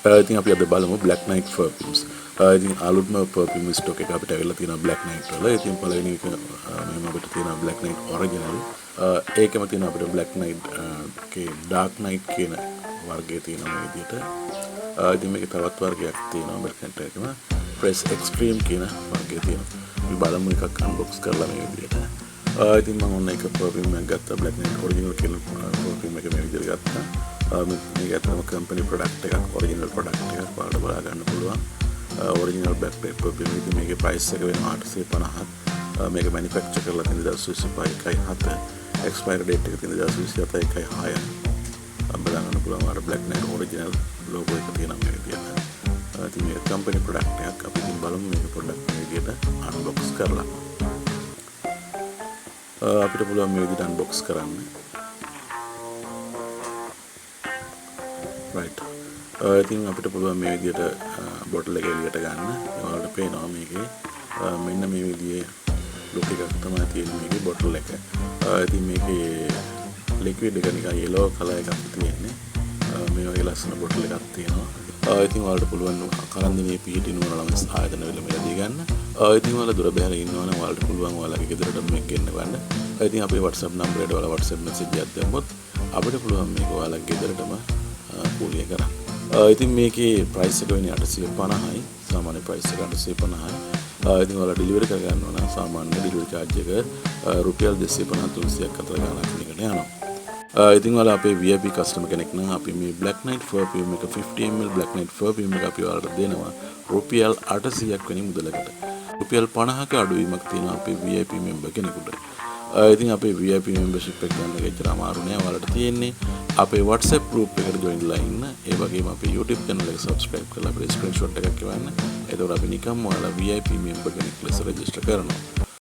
ඉතින් අපි අද බලමු Black Knight perfumes. ඉතින් අලුත්ම perfume stock එක අපිට ඇවිල්ලා තියෙනවා Black Knight වල. ඉතින් පළවෙනි එක මෙහෙම අපිට තියෙනවා Black Knight original. ඒකෙම තියෙනවා අපිට Black Knight කේ Dark Knight කියන වර්ගයේ තියෙන මේ විදිහට. ඉතින් මේකේ තවත් වර්ගයක් තියෙනවා Black Knight එකම Fresh Extreme කියන වර්ගයේ තියෙනවා. අපි බලමු එකක් unbox කරලා මේ විදිහට. ඉතින් මම ඔන්න එක perfume එකක් ගත්තා Black Knight original කියන perfume එක මේ විදිහට ගත්තා. මේක ඇත්තම කම්පැනි ප්‍රොඩක්ට් එකක් ඔරිජිනල් ප්‍රොඩක්ට් එකක් බලලා බලා ගන්න පුළුවන්. ඔරිජිනල් Black Knight perfume එක මේකේ ප්‍රයිස් එක වෙනවා 850. මේක මැනුෆැක්චර් කරලා තියෙන 2025 එක්ස්පයරි ඩේට් එක තියෙන 2027 බලලා ගන්න පුළුවන්. අර Black Knight ඔරිජිනල් ලෝගෝ එක තියෙනවා මේ විදිහට. ඉතින් මේක කම්පැනි ප්‍රොඩක්ට් එකක්. අපි ඉතින් බලමු මේක ප්‍රොඩක්ට් මේ විදිහට අන්බොක්ස් කරලා. අපිට පුළුවන් මේ විදිහට අන්බොක්ස් කරන්න. right. ඉතින් අපිට පුළුවන් මේ විදිහට බොටල් එක එළියට ගන්න. ඔයාලට පේනවා මේකේ මෙන්න මේ විදිහේ ලුක් එකක් තමයි තියෙන්නේ මේකේ බොටල් එක. ඉතින් මේකේ ලික්විඩ් එක නිකන් yellow color එකක් තියෙන්නේ. මේ වගේ ලස්සන බොටල් එකක් තියෙනවා. ඉතින් ඔයාලට පුළුවන් කරන්දිනේ පිහිටි නුවර ළමස් ආයතන වල මිලදී ගන්න. ඉතින් ඔයාලා දුර බැහැර ඉන්නවා නම් ඔයාලට පුළුවන් ඔයාලගේ ගෙදරට මේක ගෙන්න ගන්න. ඉතින් අපේ WhatsApp නම්බරයට ඔයාලා WhatsApp message එකක් දැම්මොත් අපිට පුළුවන් මේක ඔයාලගේ ගෙදරටම කූලිය කරන්න. ඉතින් මේකේ ප්‍රයිස් එක වෙන්නේ 850යි. සාමාන්‍ය ප්‍රයිස් එක 850යි. ඉතින් ඔයාලා ඩෙලිවරි කරගන්න ඕන සාමාන්‍ය ඩෙලිවරි charge එක රුපියල් 250 300ක් අතර ගණනක් මේකට යනවා. ඉතින් ඔයාලා අපේ VIP customer කෙනෙක් නම් අපි මේ Black Knight perfume එක 50 ml Black Knight perfume එක අපි ඔයාලට දෙනවා රුපියල් 800ක් වෙනි මුදලකට. රුපියල් 50ක අඩුවීමක් තියෙනවා අපේ VIP member කෙනෙකුට. ඉතින් අපේ VIP membership එක ගන්න එක ඇත්තට අමාරු නෑ. ඔයාලට තියෙන්නේ අපේ WhatsApp group එකට join වෙලා ඉන්න. ඒ වගේම අපේ YouTube channel එක subscribe කරලා අපේ screenshot එකක් එවන්න. එතකොට අපි නිකම්ම ඔයාලා VIP member කෙනෙක් ලෙස register කරනවා.